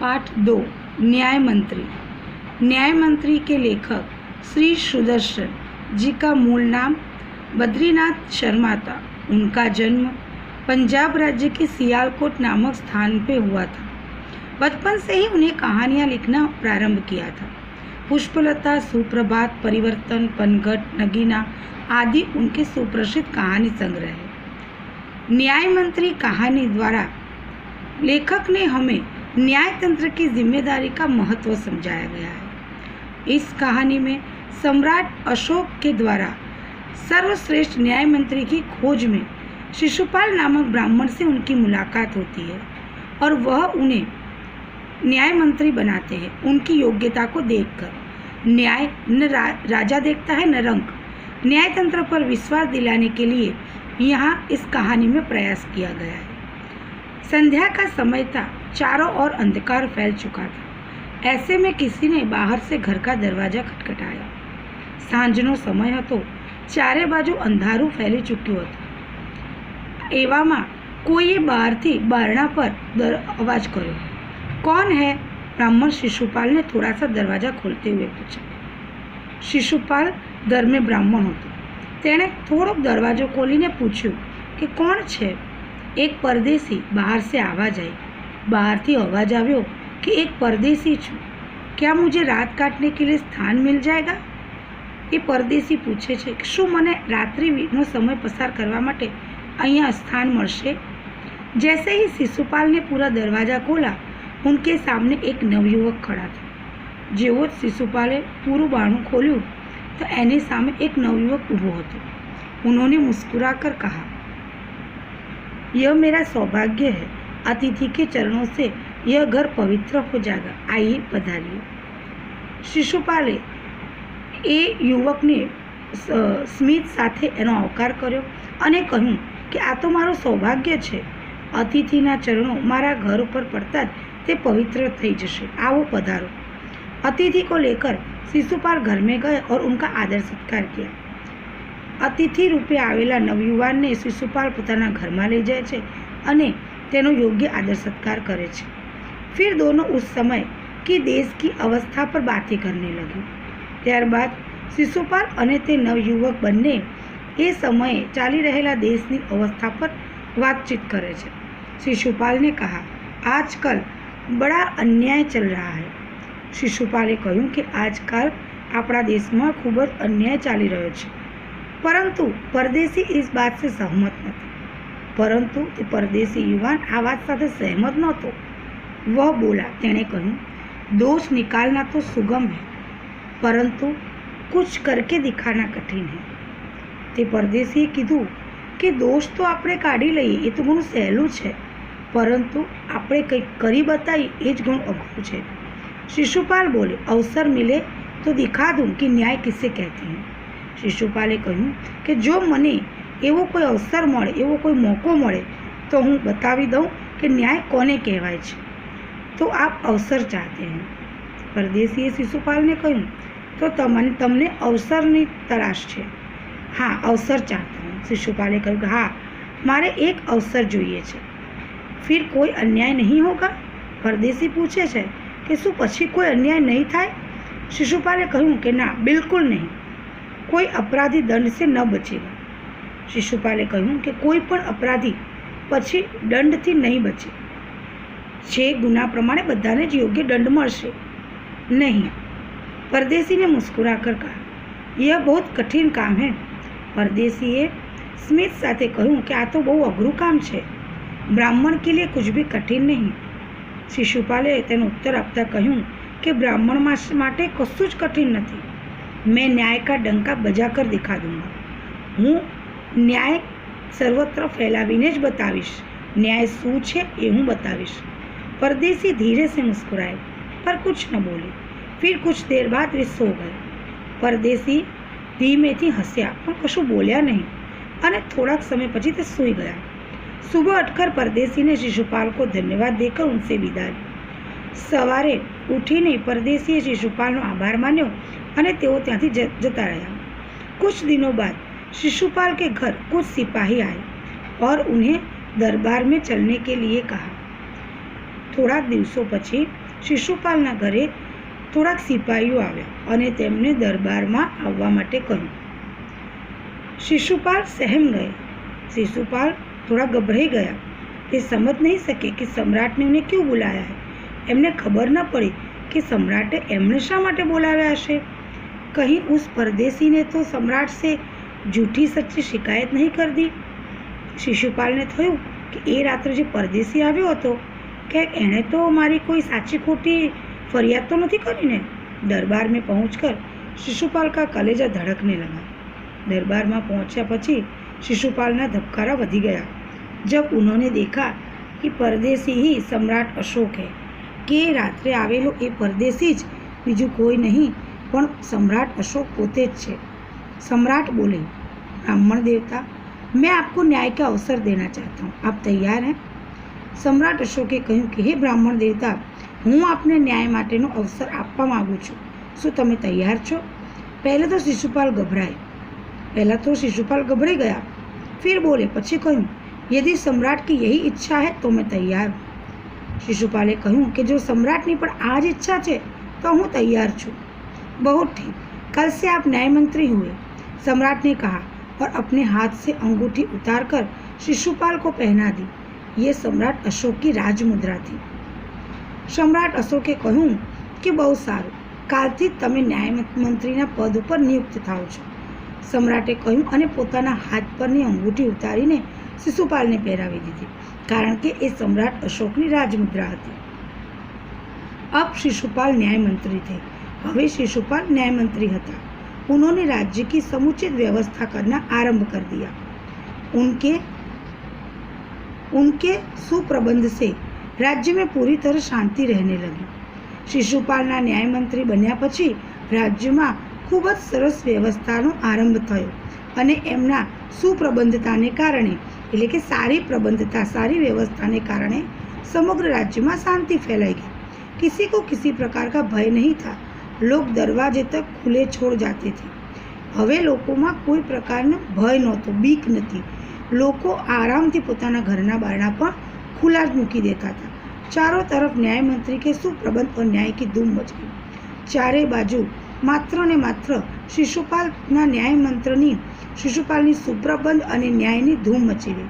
पाठ 2 न्याय मंत्री। न्याय मंत्री के लेखक श्री सुदर्शन जी का मूल नाम बद्रीनाथ शर्मा था। उनका जन्म पंजाब राज्य के सियालकोट नामक स्थान पे हुआ था। बचपन से ही उन्हें कहानियाँ लिखना प्रारंभ किया था। पुष्पलता, सुप्रभात, परिवर्तन, पनघट, नगीना आदि उनके सुप्रसिद्ध कहानी संग्रह है। न्याय मंत्री कहानी द्वारा लेखक ने हमें न्याय तंत्र की जिम्मेदारी का महत्व समझाया गया है। इस कहानी में सम्राट अशोक के द्वारा सर्वश्रेष्ठ न्याय मंत्री की खोज में शिशुपाल नामक ब्राह्मण से उनकी मुलाकात होती है और वह उन्हें न्याय मंत्री बनाते हैं। उनकी योग्यता को देखकर न्याय न राजा देखता है न रंक। न्याय तंत्र पर विश्वास दिलाने के लिए यहाँ इस कहानी में प्रयास किया गया है। संध्या का समय था, चारों ओर अंधकार फैल चुका था। ऐसे में किसी ने बाहर से घर का दरवाजा खटखटाया। सांजनो समय હતો, ચારે બાજુ અંધારું ફેલી ચૂક્યું હતું। એવામાં કોઈએ બહારથી બારણા પર અવાજ કર્યો। कौन है? ब्राह्मण शिशुपाल ने थोड़ा सा दरवाजा खोलते हुए पूछा। शिशुपाल दर में ब्राह्मण હતો। તેણે થોડોક દરવાજો ખોલીને પૂછ્યું કે કોણ છે? એક પરદેશી બહાર से आवाज आई। બહારથી અવાજ આવ્યો कि एक परदेसी છું। क्या मुझे रात काटने के लिए स्थान मिल जाएगा? એ પરદેશી પૂછે છે કે શું મને રાત્રિનો સમય પસાર કરવા માટે અહીંયા स्थान મળશે? जैसे ही शिशुपाल ने पूरा दरवाज़ा खोला, उनके सामने एक नवयुवक खड़ा था। જેવો જ शिशुपाले पूરું बाणું खोल्યું तो एनी सामे एक नवयुवक ઊભો હતો। उन्होंने मुस्कुराकर कहा, यह मेरा सौभाग्य है। अतिथि के चरणों से यह घर पवित्र हो जाएगा। आइए पधारिए। शिशुपाले એ યુવકને સ્મિત સાથે એનો આવકાર કર્યો અને કહ્યું કે આ તો મારું સૌભાગ્ય છે। અતિથિના ચરણો મારા ઘર ઉપર પડતા જ તે પવિત્ર થઈ જશે। आओ पधारो। अतिथि को लेकर शिशुपाल घर में गए और उनका आदर सत्कार किया। अतिथि रूपे आवेला नवयुवानने शिशुपाल પોતાના ઘરમાં લઈ જાય છે અને તેનો યોગ્ય આદર સત્કાર કરે છે। फिर दोनों उस समय की देश की अवस्था पर बातें करने लगे। ત્યારબાદ शिशुपाल અને તે નવયુવક બંને એ સમયે ચાલી રહેલા દેશની અવસ્થા પર વાતચીત કરે છે। शिशुपाल ने कहा, आजकल बड़ा अन्याय चल रहा है। शिशुपाले કહ્યું કે આજકાલ આપણા દેશમાં ખૂબ જ અન્યાય ચાલી રહ્યો છે। પરંતુ પરદેશી इस बात से सहमत નથી। પરંતુ તે પરદેશી યુવાન આ વાત સાથે સહેમત નહોતો। वह बोला, તેણે કહ્યું, दोष निकालना तो सुगम है, परंतु कुछ करके दिखाना कठिन है। તે પરદેશીએ કીધું કે દોષ તો આપણે કાઢી લઈએ એ તો ઘણું સહેલું છે, પરંતુ આપણે કંઈક કરી બતાવીએ એ જ ઘણું અઘરું છે। शिशुपाल बोले, अवसर मिले तो दिखा दूँ कि न्याय किसे कहते हैं। शिशुपाले કહ્યું કે જો મને એવો કોઈ અવસર મળે, એવો કોઈ મોકો મળે તો હું બતાવી દઉં કે ન્યાય કોને કહેવાય છે। તો આપ અવસર ચાહતે हैं। પરદેશીએ શિશુપાલને કહ્યું, तो तमने अवसरनी तलाश है। हाँ, अवसर चाहता हूँ। शिशुपाले कहूँ, हाँ, मारे एक अवसर જોઈએ છે। फिर कोई अन्याय नहीं होगा? परदेशी पूछे છે कि શું પછી કોઈ अन्याय नहीं થાય? शिशुपाले કહ્યું કે ના, बिल्कुल नहीं। कोई अपराधी दंड से न बचेगा। शिशुपाले કહ્યું કે કોઈ પણ अपराधी પછી દંડથી નહીં બચે। જે ગુના પ્રમાણે બધાને જ યોગ્ય દંડ મળશે નહીં। परदेशी ने मुस्कुराकर कहा, यह बहुत कठिन काम है। परदेशीए स्मित साथे कहूँ कि आ तो बहु अघरू काम है। ब्राह्मण के लिए कुछ भी कठिन नहीं। शिशुपाले तेनो उत्तर आपता कहूँ कि ब्राह्मण माटे कशुं ज कठिन नहीं। मैं न्याय का डंका बजाकर दिखा दूंगा। हूँ न्याय सर्वत्र फैलावीने ज बतावीश। न्याय शू छे ए हूँ बतावीश। परदेशी धीरे से मुस्कुराए पर कुछ न बोले। फिर कुछ देर बाद वे सो गए। परदेशी धीमेથી હસ્યા પણ કશું બોલ્યા નહીં અને થોડાક સમય પછી તે સૂઈ ગયા। सुबह उठकर परदेशी ने शिशुपाल को धन्यवाद देकर उनसे विदा ली। सवारे उठीने परदेशीए शिशुपालનો આભાર માન્યો અને તેઓ ત્યાંથી જતા રહ્યા। कुछ दिनों बाद शिशुपाल के घर कुछ सिपाही आए और उन्हें दरबार में चलने के लिए कहा। थोड़ा दिवसों પછી શિશુપાલના ઘરે થોડાક સિપાહીઓ આવ્યા અને તેમને દરબારમાં આવવા માટે કહ્યું. શિશુપાલ સહેમ ગયા. શિશુપાલ થોડા ગભરાઈ ગયા. તે સમજ નહીં શકે કે सम्राट ने उन्हें क्यों बुलाया है. એમને ખબર ન પડી કે सम्राटे એમને શા માટે બોલાવ્યા હશે. कहीं उस परदेसी ने तो सम्राट से झूठी सच्ची शिकायत नहीं कर दी. શિશુપાલને થયું કે એ રાત્રે જે પરદેશી આવ્યો હતો કે એણે તો મારી કોઈ સાચી ખોટી ફરિયાદ તો નથી કરી ને. दरबार में पहुंचकर शिशुपाल का कलेजा धड़कने लगा. दरबार में पहुंचा पछी शिशुपालना धबकारा वधी गया जब उन्होंने देखा कि परदेसी ही सम्राट अशोक है. कि रात्रे आवेलो ए परदेसी ज बीजू कोई नहीं पण सम्राट अशोक पोते ज छे. सम्राट बोले, ब्राह्मण देवता, मैं आपको न्याय का अवसर देना चाहता हूँ, आप तैयार हैं? सम्राट अशोके કહ્યું કે હે બ્રાહ્મણ દેવતા, હું આપને ન્યાય માટેનો અવસર આપવા માગું છું. શું તમે તૈયાર છો? પહેલાં તો શિશુપાલ ગભરાઈ ગયા. फिर बोले, પછી કહ્યું, यदि सम्राट की यही इच्छा है तो मैं तैयार हूँ. शिशुपाले કહ્યું કે જો सम्राटની પણ આ જ ઈચ્છા છે તો હું તૈયાર છું. बहुत ठीक, कल से आप न्याय मंत्री हुए, सम्राट ने कहा और अपने हाथ से अंगूठी उतारकर शिशुपाल को पहना दी. ये सम्राट अशोक की राजमुद्रा थी. सम्राट अशोके કહ્યું કે બહુ સારું, કાલથી તમે ન્યાય મંત્રીના પદ ઉપર નિયુક્ત થાઓ છો. सम्राटे કહ્યું અને પોતાના હાથ પરની અંગૂઠી ઉતારીને શિશુપાલને પહેરાવી દીધી, કારણ કે એ सम्राट अशोकની राजमुद्रा હતી. अब शिशुपाल न्याय मंत्री थे. હવે शिशुपाल न्याय मंत्री હતા. उन्होंने राज्य की समुचित व्यवस्था करना आरंभ कर दिया. उनके सुप्रबंध से राज्य में पूरी तरह शांति रहने लगी. शिशुपालना न्याय मंत्री बन्या પછી રાજ્યમાં ખૂબ જ સરસ વ્યવસ્થાનો આરંભ થયો અને એમના સુપ્રબંધતાને કારણે એટલે કે સારી પ્રબંધતા સારી વ્યवस्थाને કારણે સમગ્ર રાજ્યમાં શાંતિ ફેલાઈ ગઈ. किसी को किसी प्रकार का भय नहीं था. लोग दरवाजे तक खुले छोड़ जाते थे. હવે લોકોમાં કોઈ પ્રકારનો ભય નહોતો, બીક નથી. લોકો આરામથી પોતાના ઘરના બારણા પણ ખુલ્લા જ મૂકી દેતા હતા. ચારોं तरफ न्याय मंत्री के सुप्रबंध और न्याय की धूम मच गई. चारे बाजू मात्र ने मात्र शिशुपालना न्याय मंत्રની સુપ્રબંધ અને ન્યાયની ધૂમ મચી ગઈ.